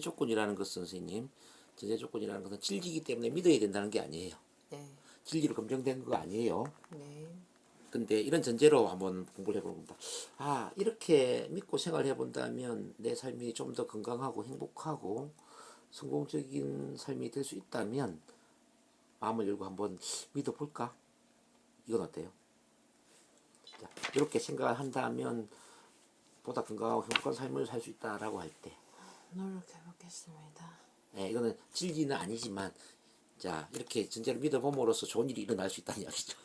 조건이라는 것은 선생님, 전제 조건이라는 것은 진리이기 때문에 믿어야 된다는 게 아니에요. 네. 진리로 검증된 거 아니에요. 네. 근데 이런 전제로 한번 공부를 해보는 겁니다. 아, 이렇게 믿고 생활해 본다면 내 삶이 좀 더 건강하고 행복하고 성공적인 삶이 될 수 있다면 마음을 열고 한번 믿어볼까? 이건 어때요? 자, 이렇게 생각을 한다면 보다 건강하고 행복한 삶을 살 수 있다라고 할 때, 노력해 보겠습니다. 이거는 진리는 아니지만, 자, 이렇게 전제를 믿어봄으로써 좋은 일이 일어날 수 있다는 이야기죠.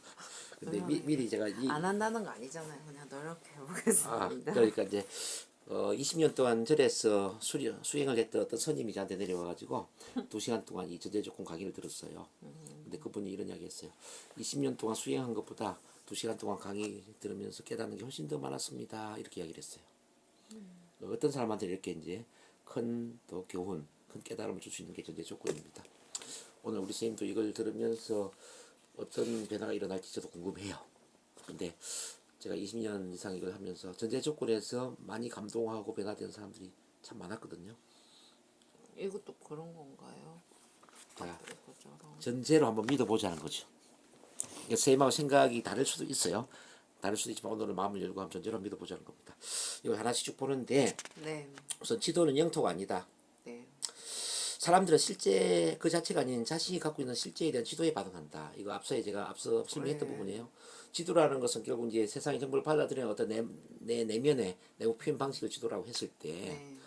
근데 미리 제가 안 한다는 거 아니잖아요. 그냥 노력해 보겠습니다. 그러니까 이제 20년 동안 절에서 수행을 했던 어떤 스님이 저한테 내려와가지고 2시간 동안 이 전제 조건 강의를 들었어요. 근데 그분이 이런 이야기 했어요. 20년 동안 수행한 것보다 2시간 동안 강의 들으면서 깨닫는 게 훨씬 더 많았습니다. 이렇게 이야기를 했어요. 어떤 사람한테 이렇게 이제 큰 또 교훈, 큰 깨달음을 줄 수 있는 게 전제 조건입니다. 오늘 우리 선생님도 이걸 들으면서 어떤 변화가 일어날지 저도 궁금해요. 근데 제가 20년 이상 이걸 하면서 전제 조건에서 많이 감동하고 변화된 사람들이 참 많았거든요. 이것도 그런 건가요? 자, 이것처럼. 전제로 한번 믿어보자는 거죠. 선생님하고 생각이 다를 수도 있어요. 다를 수도 있지만 오늘은 마음을 열고 한번 전제로 믿어보자는 겁니다. 이거 하나씩 쭉 보는데 네. 우선 지도는 영토가 아니다. 네. 사람들은 실제 그 자체가 아닌 자신이 갖고 있는 실제에 대한 지도에 반응한다. 이거 제가 앞서 설명했던 네. 부분이에요. 지도라는 것은 결국 이제 세상의 정보를 받아들이는 어떤 내 내면의 내부 표현 방식을 지도라고 했을 때, 네.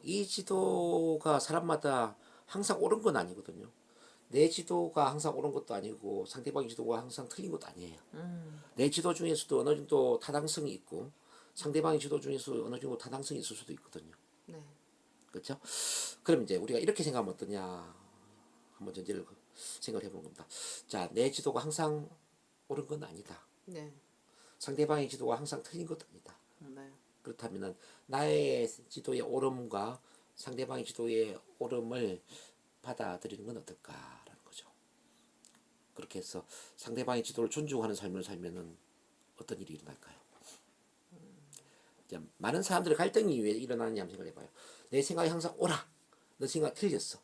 이 지도가 사람마다 항상 옳은 건 아니거든요. 내 지도가 항상 옳은 것도 아니고 상대방의 지도가 항상 틀린 것도 아니에요. 내 지도 중에서도 어느 정도 타당성이 있고 상대방의 지도 중에서 어느 정도 타당성이 있을 수도 있거든요. 네. 그렇죠? 그럼 이제 우리가 이렇게 생각하면 어떠냐 한번 전제를 생각을 해보는 겁니다. 자, 내 지도가 항상 옳은 건 아니다. 네. 상대방의 지도가 항상 틀린 것도 아니다. 네. 그렇다면 나의 지도의 옳음과 상대방의 지도의 옳음을 받아들이는 건 어떨까라는 거죠. 그렇게 해서 상대방의 지도를 존중하는 삶을 살면은 어떤 일이 일어날까요? 자, 많은 사람들의 갈등이 왜 일어나느냐 한번 생각해봐요. 내 생각이 항상 옳아. 너 생각 틀렸어.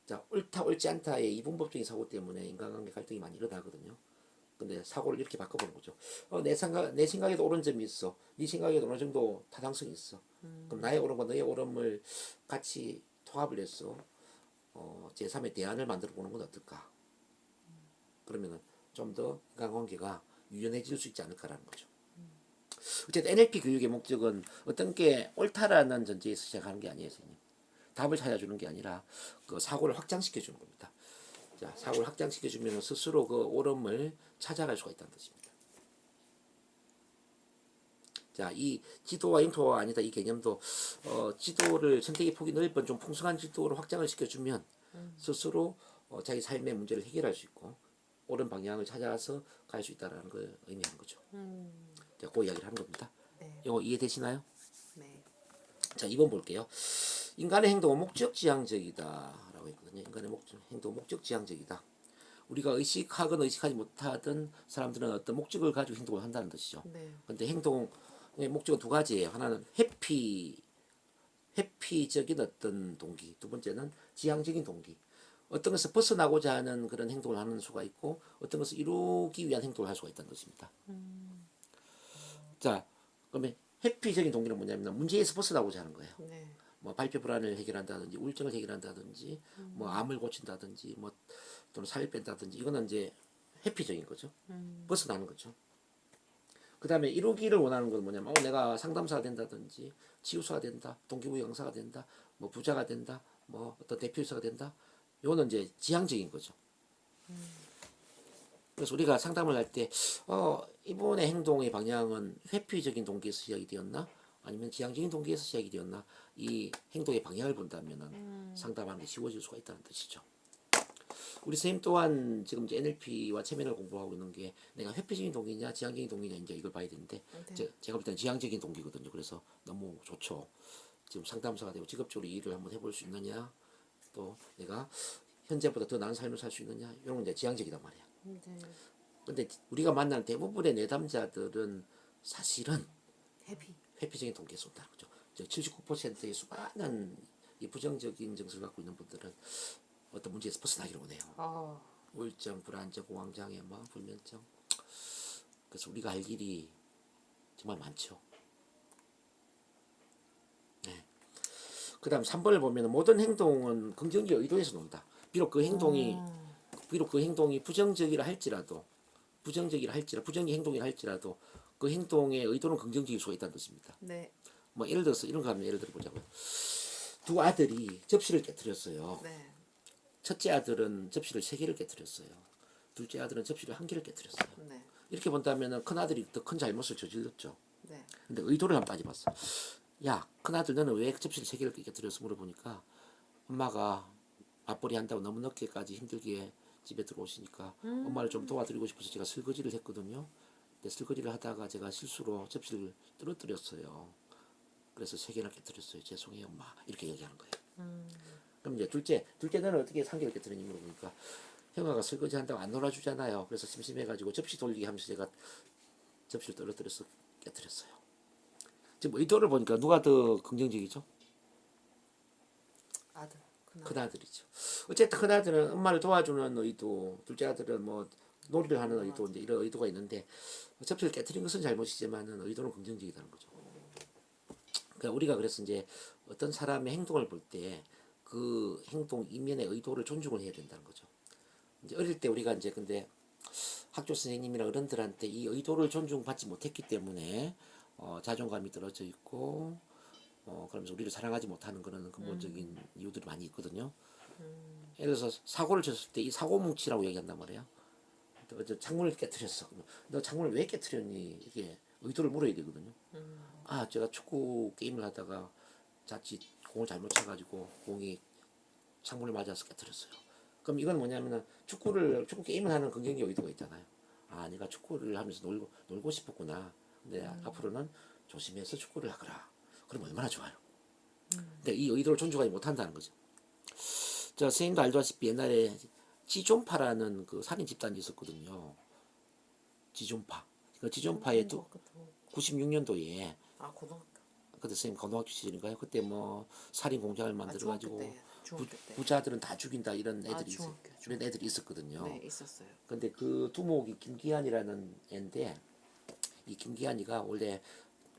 자, 옳다 옳지 않다의 이분법적인 사고 때문에 인간관계 갈등이 많이 일어나거든요. 근데 사고를 이렇게 바꿔보는 거죠. 내 생각에도 옳은 점이 있어. 네 생각에도 어느 정도 타당성이 있어. 그럼 나의 옳음과 너의 옳음을 같이 통합을 해서 제3의 대안을 만들어 보는 건 어떨까? 그러면은 좀 더 인간관계가 유연해질 수 있지 않을까라는 거죠. 어쨌든 NLP 교육의 목적은 어떤 게 옳다라는 전제에서 시작하는 게 아니에요, 선생님. 답을 찾아주는 게 아니라 그 사고를 확장시켜 주는 겁니다. 자, 사고를 확장시켜 주면 스스로 그 옳음을 찾아갈 수가 있다는 뜻입니다. 자, 이 지도와 영토가 아니다 이 개념도 지도를 선택의 폭이 넓은 좀 풍성한 지도로 확장을 시켜주면 스스로 자기 삶의 문제를 해결할 수 있고 옳은 방향을 찾아서 갈 수 있다는 걸 의미하는 거죠. 자, 그 이야기를 하는 겁니다. 네. 이거 이해되시나요? 네. 자, 2번 볼게요. 인간의 행동은 목적지향적이다라고 했거든요. 인간의 행동은 목적지향적이다. 우리가 의식하건 의식하지 못하던 사람들은 어떤 목적을 가지고 행동을 한다는 뜻이죠. 네. 근데 행동의 목적은 두 가지예요. 하나는 회피적인 어떤 동기, 두 번째는 지향적인 동기. 어떤 것을 벗어나고자 하는 그런 행동을 하는 수가 있고 어떤 것을 이루기 위한 행동을 할 수가 있다는 것입니다. 자, 그러면 회피적인 동기는 뭐냐면 문제에서 벗어나고자 하는 거예요. 네. 뭐 발표 불안을 해결한다든지 우울증을 해결한다든지 뭐 암을 고친다든지 뭐 또는 살을 뺀다든지 이거는 이제 회피적인 거죠. 벗어나는 거죠. 그 다음에 이루기를 원하는 건 뭐냐면 내가 상담사가 된다든지 치유사가 된다, 동기부여 강사가 된다, 뭐 부자가 된다, 뭐 어떤 대표이사가 된다. 이거는 이제 지향적인 거죠. 그래서 우리가 상담을 할 때 이분의 행동의 방향은 회피적인 동기에서 시작이 되었나 아니면 지향적인 동기에서 시작이 되었나 이 행동의 방향을 본다면 상담하는 게 쉬워질 수가 있다는 뜻이죠. 우리 선생님 또한 지금 이제 NLP와 체면을 공부하고 있는 게 내가 회피적인 동기냐 지향적인 동기냐 이제 이걸 봐야 되는데 네. 제가 볼 때는 지향적인 동기거든요. 그래서 너무 좋죠. 지금 상담사가 되고 직업적으로 이 일을 한번 해볼 수 있느냐 또 내가 현재보다 더 나은 삶을 살 수 있느냐 이런 건 이제 지향적이단 말이야. 네. 근데 우리가 만나는 대부분의 내담자들은 사실은 해피. 회피적인 동기에 쏜다는 거죠. 79%의 수많은 이 부정적인 정서를 갖고 있는 분들은 어떤 문제에서 벗어나기를 원해요. 아, 우울증, 불안증, 공황장애, 뭐 불면증. 그래서 우리가 할 일이 정말 많죠. 네. 그다음 3번을 보면 모든 행동은 긍정적 의도에서 논다. 비록 그 행동이 부정적이라 할지라도 부정적 행동이라 할지라도 그 행동의 의도는 긍정적일 수가 있다는 뜻입니다. 네, 뭐 예를 들어서 이런 거 하면 예를 들어 보자고요. 두 아들이 접시를 깨뜨렸어요. 네, 첫째 아들은 접시를 3개를 깨뜨렸어요. 둘째 아들은 접시를 1개를 깨뜨렸어요. 네, 이렇게 본다면 큰 아들이 더 큰 잘못을 저질렀죠. 네. 근데 의도를 한번 따져봤어. 야, 큰 아들 너는 왜 접시를 3개를 깨뜨려서 물어보니까 엄마가 맞벌이 한다고 너무 늦게까지 힘들게 집에 들어오시니까 엄마를 좀 도와드리고 싶어서 제가 설거지를 했거든요. 근데 설거지를 하다가 제가 실수로 접시를 떨어뜨렸어요. 그래서 3개나 깨뜨렸어요. 죄송해요 엄마. 이렇게 얘기하는 거예요. 그럼 이제 둘째 너는 어떻게 1개를 깨뜨렸니 물어보니까 형아가 설거지 한다고 안 놀아주잖아요. 그래서 심심해가지고 접시 돌리기 하면서 제가 접시를 떨어뜨려서 깨뜨렸어요. 지금 의도를 보니까 누가 더 긍정적이죠? 아들, 그날. 큰 아들이죠. 어쨌든 큰 아들은 엄마를 도와주는 의도, 둘째 아들은 뭐 놀이를 하는 의도, 이제 이런 의도가 있는데 접시를 깨뜨린 것은 잘못이지만은 의도는 긍정적이라는 거죠. 그러니까 우리가 그래서 이제 어떤 사람의 행동을 볼 때 그 행동 이면의 의도를 존중을 해야 된다는 거죠. 이제 어릴 때 우리가 이제 근데 학교 선생님이나 어른들한테 이 의도를 존중받지 못했기 때문에 자존감이 떨어져 있고 그러면서 우리를 사랑하지 못하는 그런 근본적인 이유들이 많이 있거든요. 예를 들어서 사고를 쳤을 때 이 사고 뭉치라고 얘기한단 말이에요. 너 창문을 깨뜨렸어. 너 창문을 왜 깨뜨렸니? 이게 의도를 물어야 되거든요. 아, 제가 축구 게임을 하다가 자칫 공을 잘못 쳐가지고 공이 창문을 맞아서 깨뜨렸어요. 그럼 이건 뭐냐면은 축구 게임을 하는 긍정적 의도가 있잖아요. 아, 내가 축구를 하면서 놀고 싶었구나. 근데 앞으로는 조심해서 축구를 하거라. 그럼 얼마나 좋아요. 근데 이 의도를 존중하지 못한다는 거죠. 저 선생님도 알다시피 옛날에 지존파라는 그 살인 집단이 있었거든요. 지존파. 그 지존파의 96년도에 아, 고등학교. 그때 선생님 고등학교 시절인가요? 그때 뭐 살인 공장을 만들어가지고 중학교 때. 부자들은 다 죽인다 이런 아, 애들이 이런 애들이 있었거든요. 네, 있었어요. 근데 그 두목이 김기한이라는 애인데 이 김기한이가 원래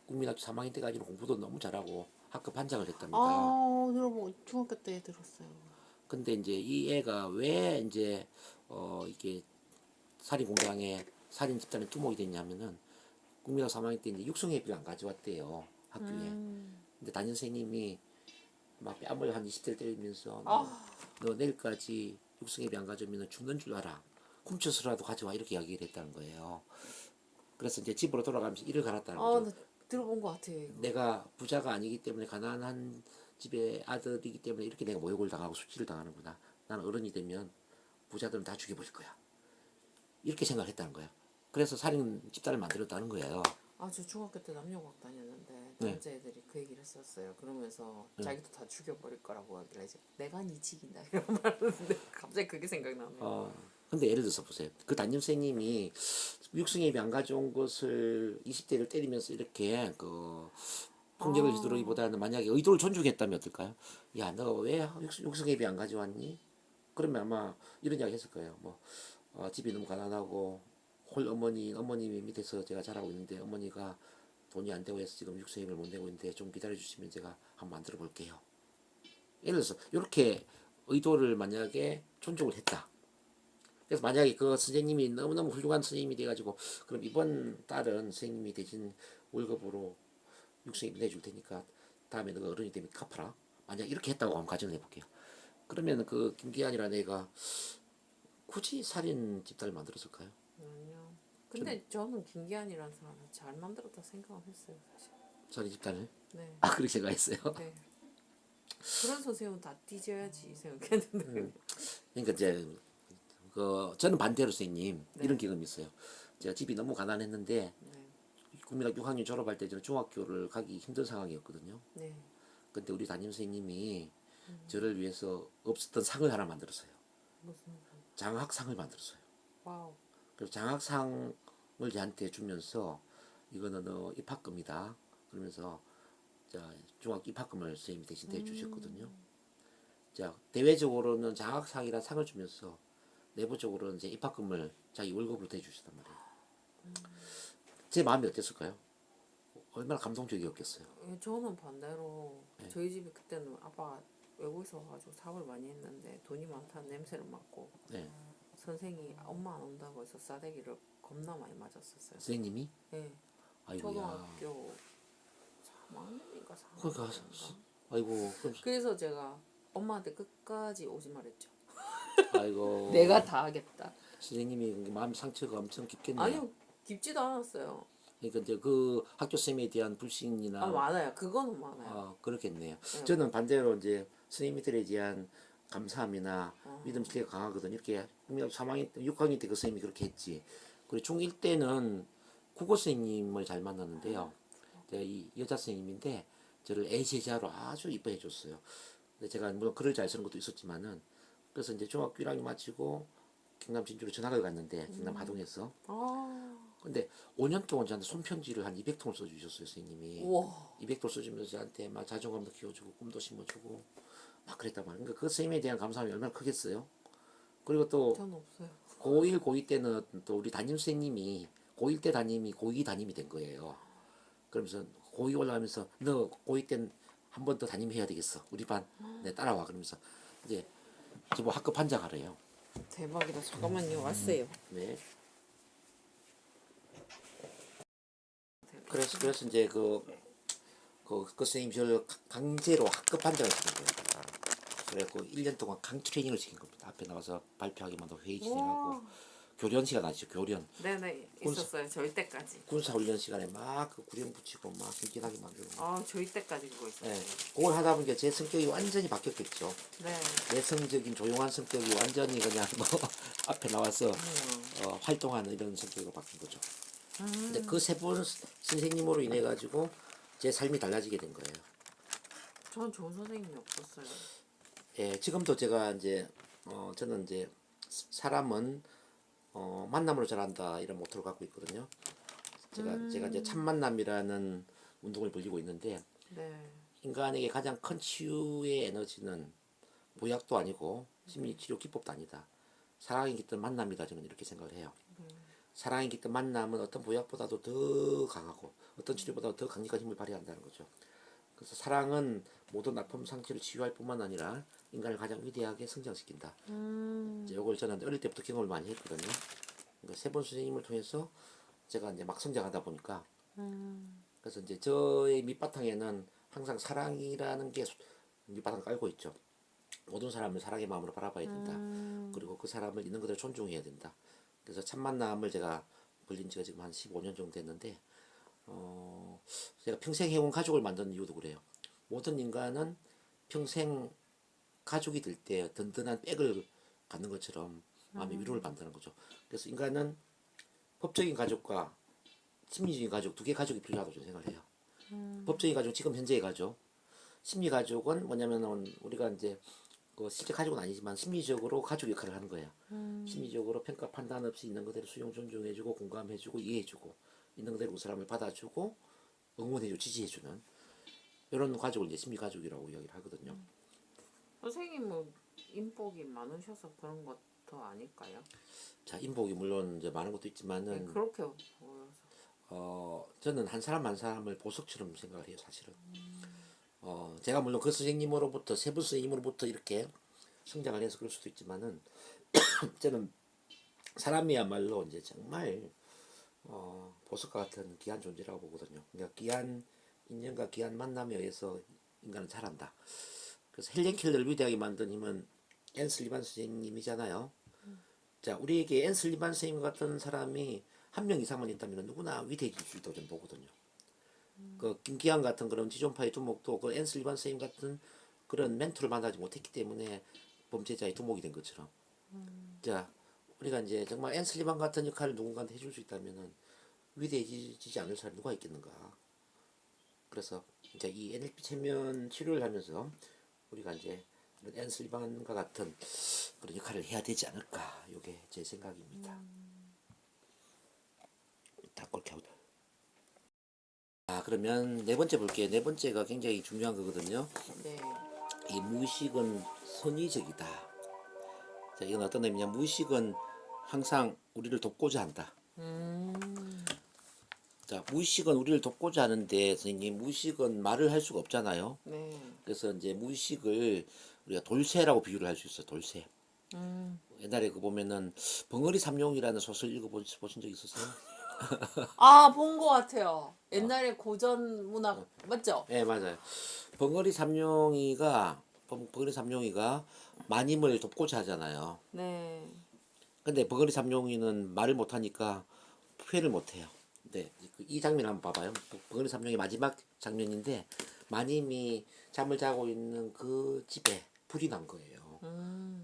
국민학교 3학년 때까지는 공부도 너무 잘하고 학급 반장을 했답니다. 아, 여러분 중학교 때 들었어요. 근데 이제 이 애가 왜 이제 이게 살인 공장에 살인 집단의 두목이 됐냐면은 국민학교 3학년 때 이제 육성회비를 안 가져왔대요 학교에. 근데 담임 선생님이 막 뺨을 한 20대를 때리면서 너 내일까지 육성회비 안 가져오면 죽는 줄 알아. 훔쳐서라도 가져와 이렇게 이야기를 했다는 거예요. 그래서 이제 집으로 돌아가면서 이를 갈았다는 아, 거죠. 나 들어본 것 같아요. 이거. 내가 부자가 아니기 때문에 가난한 집의 아들이기 때문에 이렇게 내가 모욕을 당하고 수치를 당하는구나. 나는 어른이 되면 부자들은 다 죽여버릴 거야. 이렇게 생각을 했다는 거예요. 그래서 살인 집단을 만들었다는 거예요. 아, 저 중학교 때 남녀과학 다녔는데 네. 남자애들이 그 얘기를 했었어요. 그러면서 자기도 다 죽여버릴 거라고 하길래 이제 내가 네 지긴다 이런 말하는데 갑자기 그게 생각나네요. 근데 예를 들어서 보세요. 그 담임 선생님이 육성예비 안 가져온 것을 20대를 때리면서 이렇게 그 폭력을 휘두르기보다는 만약에 의도를 존중했다면 어떨까요? 야, 너 왜 육성예비 안 가져왔니? 그러면 아마 이런 이야기 했을 거예요. 뭐 집이 너무 가난하고 홀 어머님이 밑에서 제가 자라고 있는데 어머니가 돈이 안 되고 해서 지금 육성예비를 못 내고 있는데 좀 기다려 주시면 제가 한번 만들어 볼게요. 예를 들어서 이렇게 의도를 만약에 존중을 했다. 그래서 만약에 그 선생님이 너무너무 훌륭한 선생님이 돼가지고 그럼 이번 달은 선생님이 대신 월급으로 육성예비 내줄 테니까 다음에 너가 어른이 되면 갚아라. 만약 이렇게 했다고 한번 가정을 해볼게요. 그러면 그 김기한이라는 애가 굳이 살인 집단을 만들었을까요? 아니요. 근데 저는 김기한이라는 사람을 잘 만들었다 생각을 했어요, 사실. 살인 집단을? 네. 아, 그렇게 생각했어요. 네. 그런 선생님은 다 뒤져야지 생각했는데. 그러니까 이제 저는 반대로 선생님 네. 이런 경험이 있어요. 제가 집이 너무 가난했는데 네. 국민학교 6학년 졸업할 때 저는 중학교를 가기 힘든 상황이었거든요. 네. 근데 우리 담임 선생님이 저를 위해서 없었던 상을 하나 만들었어요. 무슨 장학상을 만들었어요. 와우. 그래서 장학상을 저한테 주면서 이거는 너 입학금이다. 그러면서 자 중학교 입학금을 선생님이 대신 대주셨거든요. 자 대외적으로는 장학상이라 상을 주면서 내부적으로는 이제 입학금을 자기 월급으로 대주셨단 말이에요. 제 마음이 어땠을까요? 얼마나 감동적이었겠어요. 저는 반대로 네. 저희 집이 그때는 아빠가 외국에서 와가지고 사업을 많이 했는데 돈이 많다는 냄새를 맡고 네. 선생이 엄마 안 온다고 해서 싸대기를 겁나 많이 맞았었어요. 선생님이 예. 아이고야. 초등학교 3학년인가 그러니까 4학년인가. 아이고 그럼 그래서 제가 엄마한테 끝까지 오지 말했죠. 아이고 내가 다 하겠다. 선생님이 마음 상처가 엄청 깊겠네요. 아니요, 깊지도 않았어요. 그러니까 이제 그 학교 쌤에 대한 불신이나 많아요. 그거는 많아요. 그렇겠네요. 네. 저는 반대로 이제 선생님들에 대한 감사함이나 어. 믿음 되게 강하거든요. 이렇게 3학년, 6학년 때 그 선생님이 그렇게 했지. 그리고 중1 때는 국어 선생님을 잘 만났는데요. 이 여자 선생님인데 저를 애제자로 아주 이뻐해 줬어요. 근데 제가 물론 글을 잘 쓰는 것도 있었지만은 그래서 이제 중학교 1학년 마치고 경남 진주로 전학을 갔는데 경남 하동에서 아, 근데 5년 동안 저한테 손편지를 한 200통을 써주셨어요, 선생님이. 우와. 200통 써주면서 저한테 막 자존감도 키워주고 꿈도 심어주고 막 그랬단 말이에요. 그러니까 그 선생님에 대한 감사함이 얼마나 크겠어요. 그리고 또 전 없어요. 고1, 고2 때는 또 우리 담임 선생님이 고1 때 담임이 고2 담임이 된 거예요. 그러면서 고2 올라가면서 너 고2 땐 한 번 더 담임해야 되겠어. 우리 반 내 따라와. 그러면서 이제 저뭐 학급 반장하래요. 대박이다. 잠깐만요. 왔어요. 네. 그래서 이제 그 선생님 저를 강제로 학급 반장을 시킨 거예요. 그래갖고 1년 동안 강 트레이닝을 시킨 겁니다. 앞에 나와서 발표하게 만들고 회의 진행하고 와. 교련 시간 아시죠? 교련. 네네, 있었어요. 저희 때까지. 군사 훈련 시간에 막 그 구령 붙이고 막 힘기나게 만들고. 아, 저희 때까지 그거 있었어요. 네. 그걸 하다 보니까 제 성격이 완전히 바뀌었겠죠. 네. 내성적인 조용한 성격이 완전히 그냥 뭐 앞에 나와서 활동하는 이런 성격으로 바뀐 거죠. 근데 그 세 분 선생님으로 인해 가지고 제 삶이 달라지게 된 거예요. 전 좋은 선생님이 없었어요. 예, 지금도 제가 이제 저는 이제 사람은 만남으로 자란다 이런 모토를 갖고 있거든요. 제가 이제 참 만남이라는 운동을 벌이고 있는데 네. 인간에게 가장 큰 치유의 에너지는 보약도 아니고 심리치료 기법도 아니다. 사랑이 깃든 만남이다. 저는 이렇게 생각을 해요. 사랑이 깃든 만남은 어떤 보약보다도 더 강하고 어떤 치료보다도 더 강력한 힘을 발휘한다는 거죠. 그래서 사랑은 모든 아픔 상처를 치유할 뿐만 아니라 인간을 가장 위대하게 성장시킨다. 이제 요걸 저는 어릴 때부터 경험을 많이 했거든요. 그러니까 세 번 선생님을 통해서 제가 이제 막 성장하다 보니까 그래서 이제 저의 밑바탕에는 항상 사랑이라는 게 밑바탕 깔고 있죠. 모든 사람을 사랑의 마음으로 바라봐야 된다. 그리고 그 사람을 있는 그대로 존중해야 된다. 그래서 참 만남을 제가 벌린 지가 지금 한 15년 정도 됐는데 제가 평생 해온 가족을 만드는 이유도 그래요. 모든 인간은 평생 가족이 될 때 든든한 백을 갖는 것처럼 마음의 위로를 받는 거죠. 그래서 인간은 법적인 가족과 심리적인 가족 두 개 가족이 필요하다고 저는 생각을 해요. 법적인 가족 지금 현재의 가족, 심리 가족은 뭐냐면은 우리가 이제 그 실제 가족은 아니지만 심리적으로 가족 역할을 하는 거예요. 심리적으로 평가 판단 없이 있는 그대로 수용 존중해주고 공감해주고 이해해주고 있는 그대로 그 사람을 받아주고 응원해주고 지지해주는 이런 가족을 이제 심리 가족이라고 이야기를 하거든요. 선생님은 인복이 많으셔서 그런 것도 아닐까요? 자 인복이 물론 이제 많은 것도 네, 있지만은 그렇게 보여서. 저는 한 사람 한 사람을 보석처럼 생각을 해요 사실은. 제가 물론 그 선생님으로부터 세 분 선생님으로부터 이렇게 성장을 해서 그럴 수도 있지만은 저는 사람이야말로 이제 정말 보석과 같은 귀한 존재라고 보거든요. 그러니까 귀한 인연과 귀한 만남에 의해서 인간은 자란다. 그래서 헬렌 켈러를 위대하게 만든 힘은 앤 슬리반 선생님이잖아요. 자, 우리에게 앤 슬리반 선생님 같은 사람이 한 명 이상만 있다면 누구나 위대해질 수 있다고 저는 보거든요. 그 김기환 같은 그런 지존파의 두목도 그 앤 슬리반 선생님 같은 그런 멘토를 만나지 못했기 때문에 범죄자의 두목이 된 것처럼. 자, 우리가 이제 정말 앤 슬리반 같은 역할을 누군가한테 해줄 수 있다면은 위대해지지 않을 사람이 누가 있겠는가. 그래서 이제 이 NLP 체면 치료를 하면서 우리가 이제 이런 앤 슬리반과 같은 그런 역할을 해야 되지 않을까. 이게 제 생각입니다. 다 그렇게 하고 그러면 네 번째 볼게요. 네 번째가 굉장히 중요한 거거든요. 네. 이 무의식은 선의적이다. 자, 이건 어떤 의미냐? 무의식은 항상 우리를 돕고자 한다. 음. 자, 무의식은 우리를 돕고자 하는데 선생님 무의식은 말을 할 수가 없잖아요. 네. 그래서 이제 무의식을 우리가 돌쇠라고 비유를 할 수 있어요. 돌쇠. 음. 옛날에 그 보면은 벙어리 삼룡이라는 소설 읽어보신 적 있으세요? 아, 본 것 같아요. 옛날에 고전 문학 맞죠? 네, 맞아요. 벙어리 삼룡이가 벙어리 삼룡이가 마님을 돕고자 하잖아요. 네. 근데 벙어리 삼룡이는 말을 못하니까 표현을 못해요. 네, 이 장면 한번 봐봐요. 벙어리 삼룡의 마지막 장면인데 마님이 잠을 자고 있는 그 집에 불이 난 거예요.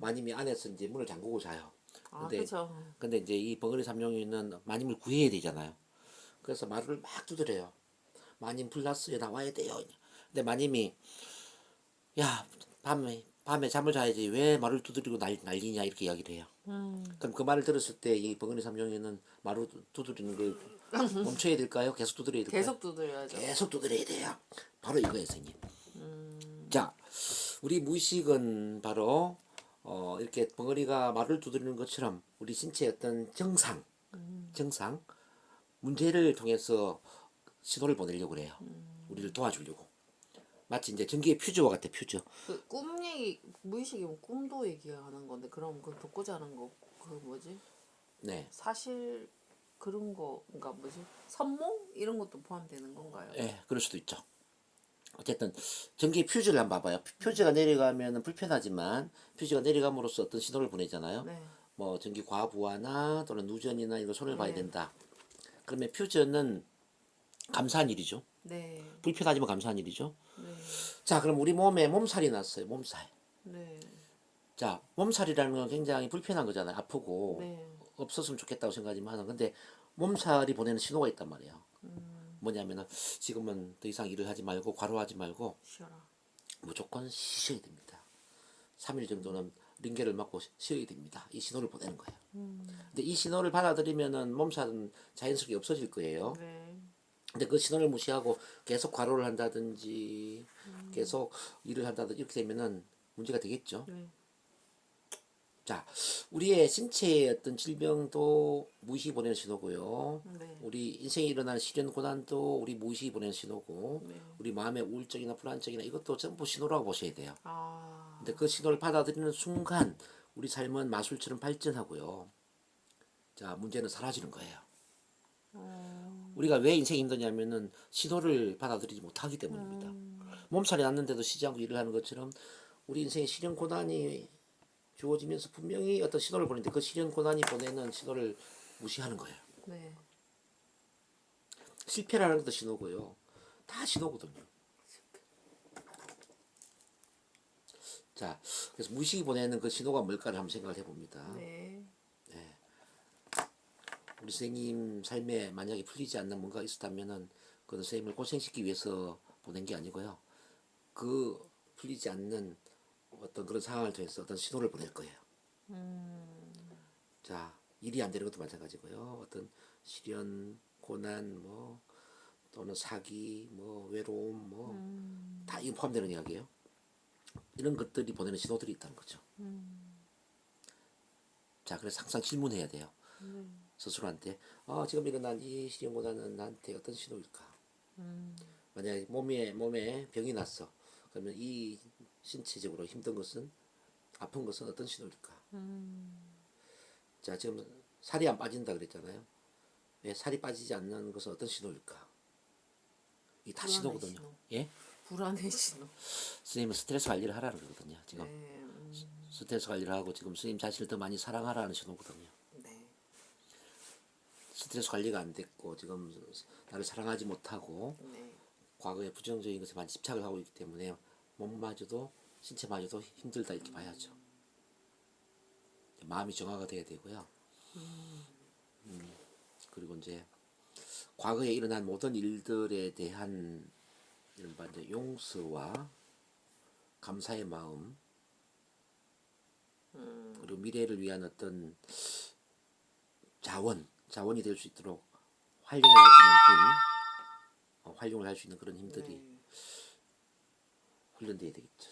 마님이 안에서 이제 문을 잠그고 자요. 아, 근데 그죠. 근데 이제 이 벙어리 삼룡이는 마님을 구해야 되잖아요. 그래서 말을 막 두드려요. 마님 불 났어요. 나와야 돼요. 근데 마님이 야 밤에 잠을 자야지 왜 말을 두드리고 난리냐 이렇게 이야기를 해요. 그럼 그 말을 들었을 때 이 벙어리 삼룡이는 말을 두드리는 걸 멈춰야 될까요? 계속 두드려야 될까요? 계속 두드려야죠. 계속 두드려야 돼요. 바로 이거예요, 선생님. 자, 우리 무의식은 바로 이렇게 벙어리가 말을 두드리는 것처럼 우리 신체의 어떤 정상, 문제를 통해서 신호를 보내려고 그래요. 우리를 도와주려고. 마치 이제 전기의 퓨즈와 같아, 퓨즈. 그 꿈 얘기 무의식이면 꿈도 얘기하는 건데 그럼 그 돕고자 하는 거 그 뭐지? 네. 사실 그런 거 그러니까 뭐지? 선몽 이런 것도 포함되는 건가요? 예, 그럴 수도 있죠. 어쨌든 전기의 퓨즈를 한번 봐봐요. 퓨즈가 내려가면 불편하지만 퓨즈가 내려감으로써 어떤 신호를 보내잖아요. 네. 뭐 전기 과부하나 또는 누전이나 이거 손을 봐야 네. 된다. 그러면 퓨즈는 감사한 일이죠. 네. 불편하지만 감사한 일이죠. 네. 자, 그럼 우리 몸에 몸살이 났어요. 몸살. 네. 자, 몸살이라는 건 굉장히 불편한 거잖아요. 아프고 네. 없었으면 좋겠다고 생각하지만 근데 몸살이 보내는 신호가 있단 말이에요. 뭐냐면은 지금은 더 이상 일을 하지 말고 과로하지 말고 쉬어라. 무조건 쉬셔야 됩니다. 3일 정도는 링겔을 맞고 쉬어야 됩니다. 이 신호를 보내는 거예요. 근데 이 신호를 받아들이면은 몸살은 자연스럽게 없어질 거예요. 네. 근데 그 신호를 무시하고 계속 과로를 한다든지 계속 일을 한다든지 이렇게 되면은 문제가 되겠죠. 네. 자, 우리의 신체의 어떤 질병도 무의식이 보내는 신호고요. 네. 우리 인생에 일어나는 시련 고난도 우리 무의식이 보내는 신호고, 네. 우리 마음의 우울증이나 불안증이나 이것도 전부 신호라고 보셔야 돼요. 아. 근데 그 신호를 받아들이는 순간 우리 삶은 마술처럼 발전하고요. 자, 문제는 사라지는 거예요. 우리가 왜 인생이 힘드냐면은 신호를 받아들이지 못하기 때문입니다. 몸살이 났는데도 쉬지 않고 일을 하는 것처럼 우리 인생의 시련 고난이 주어지면서 분명히 어떤 신호를 보내는데 그 시련 고난이 보내는 신호를 무시하는 거예요. 네. 실패라는 것도 신호고요. 다 신호거든요. 자, 그래서 무의식이 보내는 그 신호가 뭘까를 한번 생각을 해봅니다. 네. 우리 선생님 삶에 만약에 풀리지 않는 뭔가 있었다면은 그건 선생님을 고생시키기 위해서 보낸 게 아니고요. 그 풀리지 않는 어떤 그런 상황을 통해서 어떤 신호를 보낼 거예요. 자, 일이 안 되는 것도 마찬가지고요. 어떤 시련, 고난, 뭐 또는 사기, 뭐 외로움, 뭐 다 이거 포함되는 이야기예요. 이런 것들이 보내는 신호들이 있다는 거죠. 자, 그래서 항상 질문해야 돼요. 스스로한테 지금 일어난 이 시련 고난은 나한테 어떤 신호일까? 만약에 몸에 병이 났어. 그러면 이 신체적으로 힘든 것은 아픈 것은 어떤 신호일까? 자, 지금 살이 안 빠진다 그랬잖아요. 왜 살이 빠지지 않는 것은 어떤 신호일까? 이 다 불안의 신호거든요. 신호. 예? 불안의 신호. 선생님은 스트레스 관리를 하라는 거거든요. 지금 네. 스트레스 관리를 하고 지금 선생님 자신을 더 많이 사랑하라는 신호거든요. 네. 스트레스 관리가 안 됐고 지금 나를 사랑하지 못하고 네. 과거의 부정적인 것에 많이 집착을 하고 있기 때문에 몸마저도 신체마저도 힘들다 이렇게 봐야죠. 마음이 정화가 돼야 되고요. 그리고 이제 과거에 일어난 모든 일들에 대한 이른바 이제 용서와 감사의 마음 그리고 미래를 위한 어떤 자원이 될 수 있도록 활용을 할 수 있는 힘 활용을 할 수 있는 그런 힘들이 네. 훈련돼야 되겠죠.